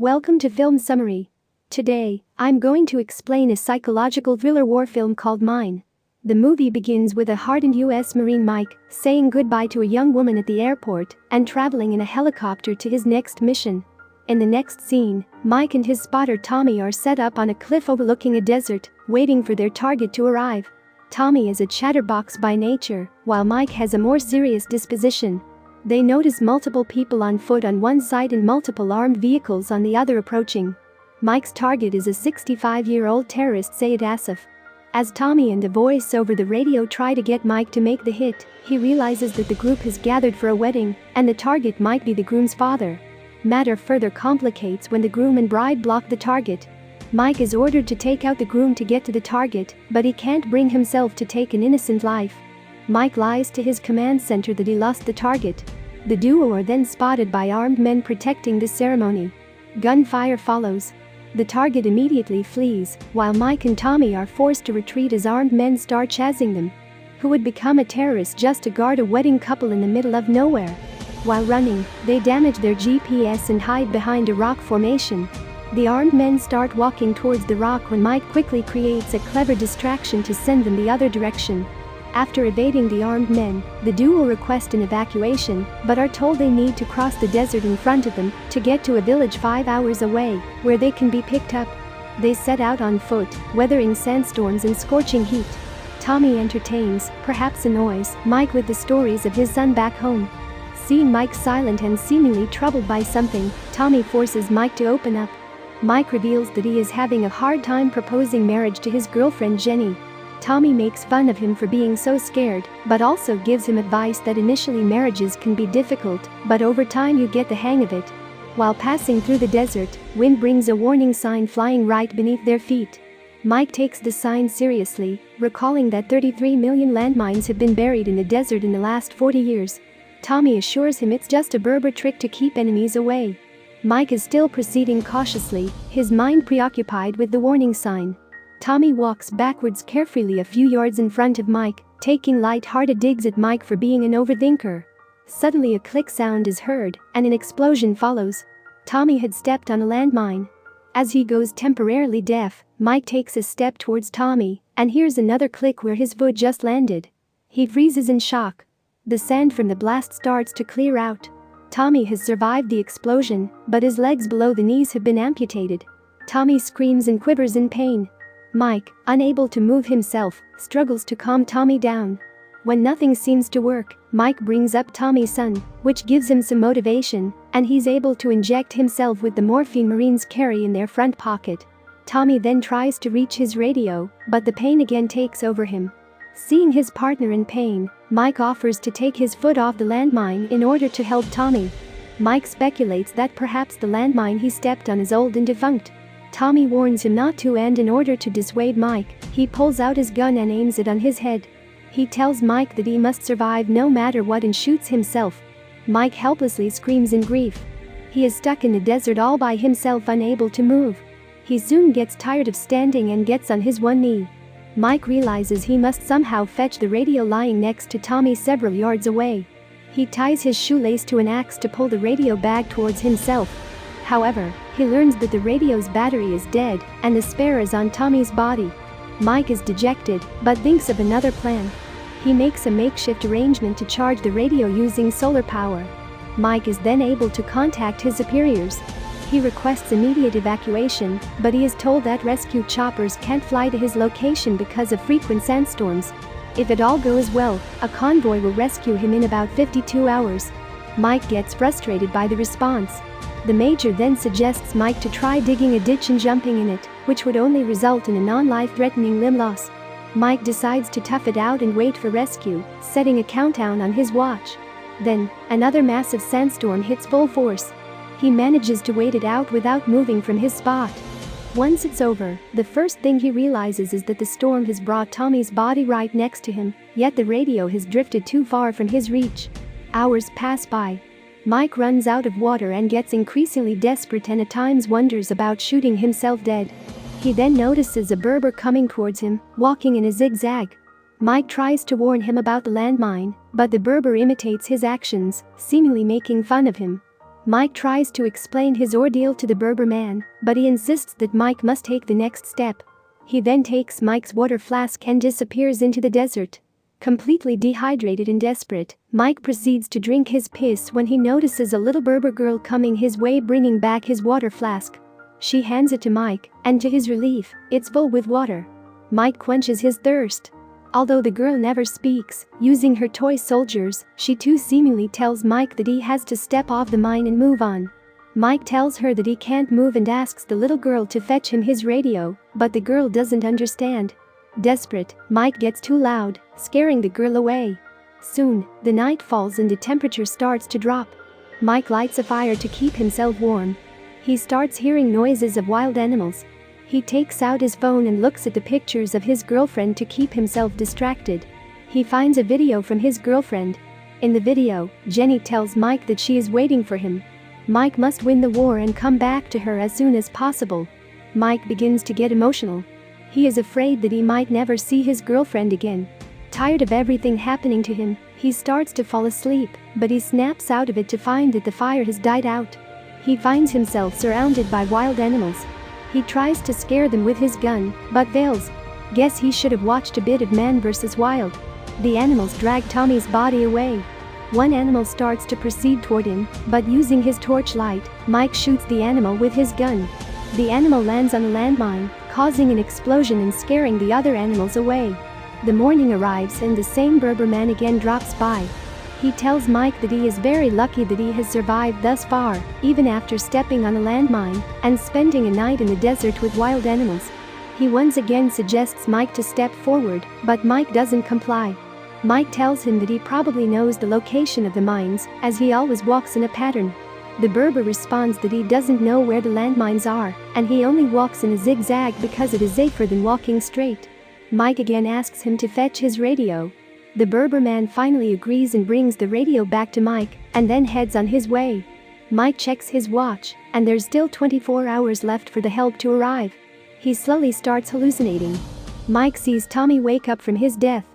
Welcome to Film Summary. Today, I'm going to explain a psychological thriller war film called Mine. The movie begins with a hardened US Marine Mike saying goodbye to a young woman at the airport and traveling in a helicopter to his next mission. In the next scene, Mike and his spotter Tommy are set up on a cliff overlooking a desert, waiting for their target to arrive. Tommy is a chatterbox by nature, while Mike has a more serious disposition. They notice multiple people on foot on one side and multiple armed vehicles on the other approaching. Mike's target is a 65-year-old terrorist Sayed Asif. As Tommy and a voice over the radio try to get Mike to make the hit, he realizes that the group has gathered for a wedding and the target might be the groom's father. Matter further complicates when the groom and bride block the target. Mike is ordered to take out the groom to get to the target, but he can't bring himself to take an innocent life. Mike lies to his command center that he lost the target. The duo are then spotted by armed men protecting the ceremony. Gunfire follows. The target immediately flees, while Mike and Tommy are forced to retreat as armed men start chasing them. Who would become a terrorist just to guard a wedding couple in the middle of nowhere? While running, they damage their GPS and hide behind a rock formation. The armed men start walking towards the rock when Mike quickly creates a clever distraction to send them the other direction. After evading the armed men, the duo request an evacuation, but are told they need to cross the desert in front of them to get to a village 5 hours away, where they can be picked up. They set out on foot, weathering sandstorms and scorching heat. Tommy entertains, perhaps annoys, Mike with the stories of his son back home. Seeing Mike silent and seemingly troubled by something, Tommy forces Mike to open up. Mike reveals that he is having a hard time proposing marriage to his girlfriend Jenny. Tommy makes fun of him for being so scared, but also gives him advice that initially marriages can be difficult, but over time you get the hang of it. While passing through the desert, wind brings a warning sign flying right beneath their feet. Mike takes the sign seriously, recalling that 33 million landmines have been buried in the desert in the last 40 years. Tommy assures him it's just a Berber trick to keep enemies away. Mike is still proceeding cautiously, his mind preoccupied with the warning sign. Tommy walks backwards carefully a few yards in front of Mike, taking light-hearted digs at Mike for being an overthinker. Suddenly a click sound is heard, and an explosion follows. Tommy had stepped on a landmine. As he goes temporarily deaf, Mike takes a step towards Tommy, and hears another click where his foot just landed. He freezes in shock. The sand from the blast starts to clear out. Tommy has survived the explosion, but his legs below the knees have been amputated. Tommy screams and quivers in pain. Mike, unable to move himself, struggles to calm Tommy down. When nothing seems to work, Mike brings up Tommy's son, which gives him some motivation, and he's able to inject himself with the morphine Marines carry in their front pocket. Tommy then tries to reach his radio, but the pain again takes over him. Seeing his partner in pain, Mike offers to take his foot off the landmine in order to help Tommy. Mike speculates that perhaps the landmine he stepped on is old and defunct. Tommy warns him not to, and in order to dissuade Mike, he pulls out his gun and aims it on his head. He tells Mike that he must survive no matter what and shoots himself. Mike helplessly screams in grief. He is stuck in the desert all by himself, unable to move. He soon gets tired of standing and gets on his one knee. Mike realizes he must somehow fetch the radio lying next to Tommy several yards away. He ties his shoelace to an axe to pull the radio bag towards himself. However, he learns that the radio's battery is dead and the spare is on Tommy's body. Mike is dejected, but thinks of another plan. He makes a makeshift arrangement to charge the radio using solar power. Mike is then able to contact his superiors. He requests immediate evacuation, but he is told that rescue choppers can't fly to his location because of frequent sandstorms. If it all goes well, a convoy will rescue him in about 52 hours. Mike gets frustrated by the response. The major then suggests Mike to try digging a ditch and jumping in it, which would only result in a non-life-threatening limb loss. Mike decides to tough it out and wait for rescue, setting a countdown on his watch. Then, another massive sandstorm hits full force. He manages to wait it out without moving from his spot. Once it's over, the first thing he realizes is that the storm has brought Tommy's body right next to him, yet the radio has drifted too far from his reach. Hours pass by. Mike runs out of water and gets increasingly desperate and at times wonders about shooting himself dead. He then notices a Berber coming towards him, walking in a zigzag. Mike tries to warn him about the landmine, but the Berber imitates his actions, seemingly making fun of him. Mike tries to explain his ordeal to the Berber man, but he insists that Mike must take the next step. He then takes Mike's water flask and disappears into the desert. Completely dehydrated and desperate, Mike proceeds to drink his piss when he notices a little Berber girl coming his way bringing back his water flask. She hands it to Mike, and to his relief, it's full with water. Mike quenches his thirst. Although the girl never speaks, using her toy soldiers, she too seemingly tells Mike that he has to step off the mine and move on. Mike tells her that he can't move and asks the little girl to fetch him his radio, but the girl doesn't understand. Desperate, Mike gets too loud, scaring the girl away. Soon, the night falls and the temperature starts to drop. Mike lights a fire to keep himself warm. He starts hearing noises of wild animals. He takes out his phone and looks at the pictures of his girlfriend to keep himself distracted. He finds a video from his girlfriend. In the video, Jenny tells Mike that she is waiting for him. Mike must win the war and come back to her as soon as possible. Mike begins to get emotional. He is afraid that he might never see his girlfriend again. Tired of everything happening to him, he starts to fall asleep, but he snaps out of it to find that the fire has died out. He finds himself surrounded by wild animals. He tries to scare them with his gun, but fails. Guess he should have watched a bit of Man vs. Wild. The animals drag Tommy's body away. One animal starts to proceed toward him, but using his torchlight, Mike shoots the animal with his gun. The animal lands on a landmine, causing an explosion and scaring the other animals away. The morning arrives and the same Berber man again drops by. He tells Mike that he is very lucky that he has survived thus far, even after stepping on a landmine and spending a night in the desert with wild animals. He once again suggests Mike to step forward, but Mike doesn't comply. Mike tells him that he probably knows the location of the mines, as he always walks in a pattern. The Berber responds that he doesn't know where the landmines are, and he only walks in a zigzag because it is safer than walking straight. Mike again asks him to fetch his radio. The Berber man finally agrees and brings the radio back to Mike, and then heads on his way. Mike checks his watch, and there's still 24 hours left for the help to arrive. He slowly starts hallucinating. Mike sees Tommy wake up from his death.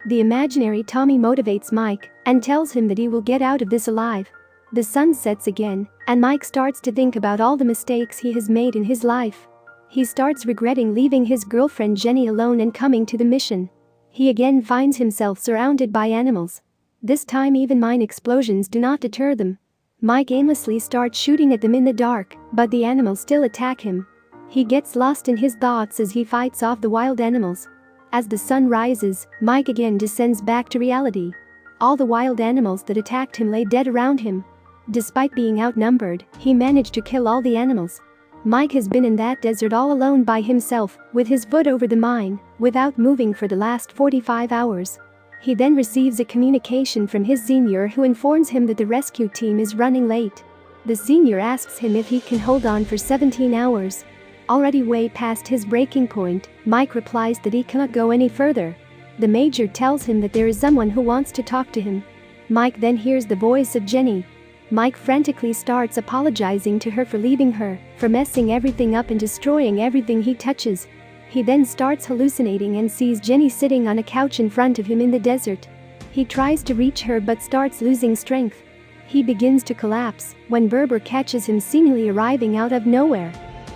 The imaginary Tommy motivates Mike and tells him that he will get out of this alive. The sun sets again, and Mike starts to think about all the mistakes he has made in his life. He starts regretting leaving his girlfriend Jenny alone and coming to the mission. He again finds himself surrounded by animals. This time even mine explosions do not deter them. Mike aimlessly starts shooting at them in the dark, but the animals still attack him. He gets lost in his thoughts as he fights off the wild animals. As the sun rises, Mike again descends back to reality. All the wild animals that attacked him lay dead around him. Despite being outnumbered, he managed to kill all the animals. Mike has been in that desert all alone by himself, with his foot over the mine, without moving for the last 45 hours. He then receives a communication from his senior who informs him that the rescue team is running late. The senior asks him if he can hold on for 17 hours. Already way past his breaking point, Mike replies that he cannot go any further. The major tells him that there is someone who wants to talk to him. Mike then hears the voice of Jenny. Mike frantically starts apologizing to her for leaving her, for messing everything up and destroying everything he touches. He then starts hallucinating and sees Jenny sitting on a couch in front of him in the desert. He tries to reach her but starts losing strength. He begins to collapse when Berber catches him seemingly arriving out of nowhere.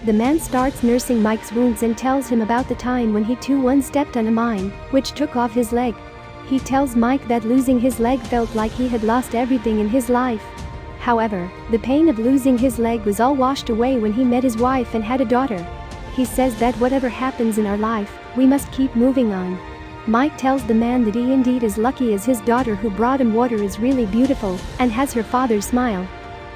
The man starts nursing Mike's wounds and tells him about the time when he too once stepped on a mine, which took off his leg. He tells Mike that losing his leg felt like he had lost everything in his life. However, the pain of losing his leg was all washed away when he met his wife and had a daughter. He says that whatever happens in our life, we must keep moving on. Mike tells the man that he indeed is lucky as his daughter who brought him water is really beautiful and has her father's smile.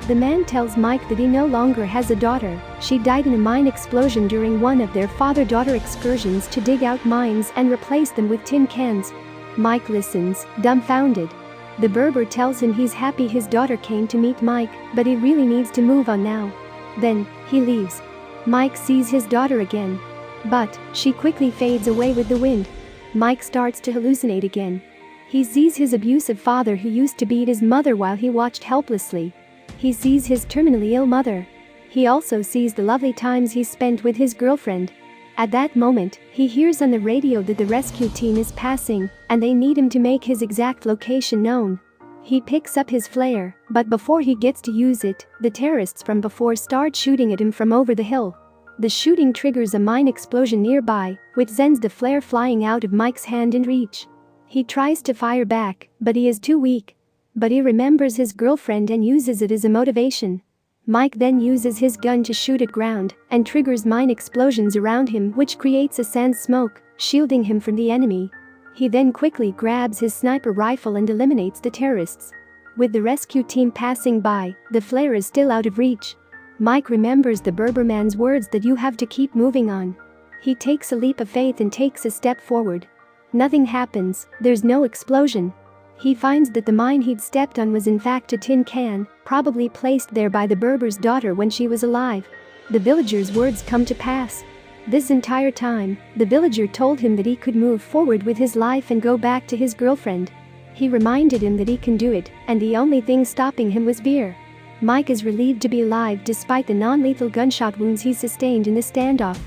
The man tells Mike that he no longer has a daughter. She died in a mine explosion during one of their father-daughter excursions to dig out mines and replace them with tin cans. Mike listens, dumbfounded. The Berber tells him he's happy his daughter came to meet Mike, but he really needs to move on now. Then, he leaves. Mike sees his daughter again. But, she quickly fades away with the wind. Mike starts to hallucinate again. He sees his abusive father who used to beat his mother while he watched helplessly. He sees his terminally ill mother. He also sees the lovely times he spent with his girlfriend. At that moment, he hears on the radio that the rescue team is passing, and they need him to make his exact location known. He picks up his flare, but before he gets to use it, the terrorists from before start shooting at him from over the hill. The shooting triggers a mine explosion nearby, which sends the flare flying out of Mike's hand and reach. He tries to fire back, but he is too weak. But he remembers his girlfriend and uses it as a motivation. Mike then uses his gun to shoot at ground and triggers mine explosions around him, which creates a sand smoke, shielding him from the enemy. He then quickly grabs his sniper rifle and eliminates the terrorists. With the rescue team passing by, the flare is still out of reach. Mike remembers the Berber man's words that you have to keep moving on. He takes a leap of faith and takes a step forward. Nothing happens, there's no explosion. He finds that the mine he'd stepped on was in fact a tin can, probably placed there by the Berber's daughter when she was alive. The villager's words come to pass. This entire time, the villager told him that he could move forward with his life and go back to his girlfriend. He reminded him that he can do it, and the only thing stopping him was beer. Mike is relieved to be alive despite the non-lethal gunshot wounds he sustained in the standoff.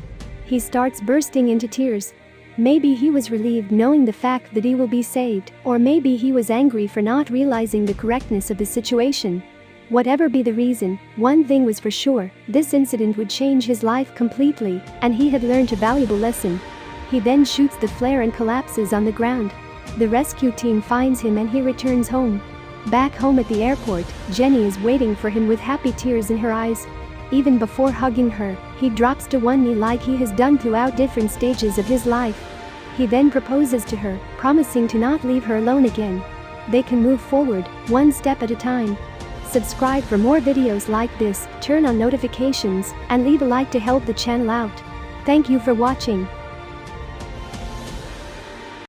He starts bursting into tears. Maybe he was relieved knowing the fact that he will be saved, or maybe he was angry for not realizing the correctness of the situation. Whatever be the reason, one thing was for sure, this incident would change his life completely, and he had learned a valuable lesson. He then shoots the flare and collapses on the ground. The rescue team finds him and he returns home. Back home at the airport, Jenny is waiting for him with happy tears in her eyes. Even before hugging her, he drops to one knee like he has done throughout different stages of his life. He then proposes to her, promising to not leave her alone again. They can move forward, one step at a time. Subscribe for more videos like this, turn on notifications, and leave a like to help the channel out. Thank you for watching.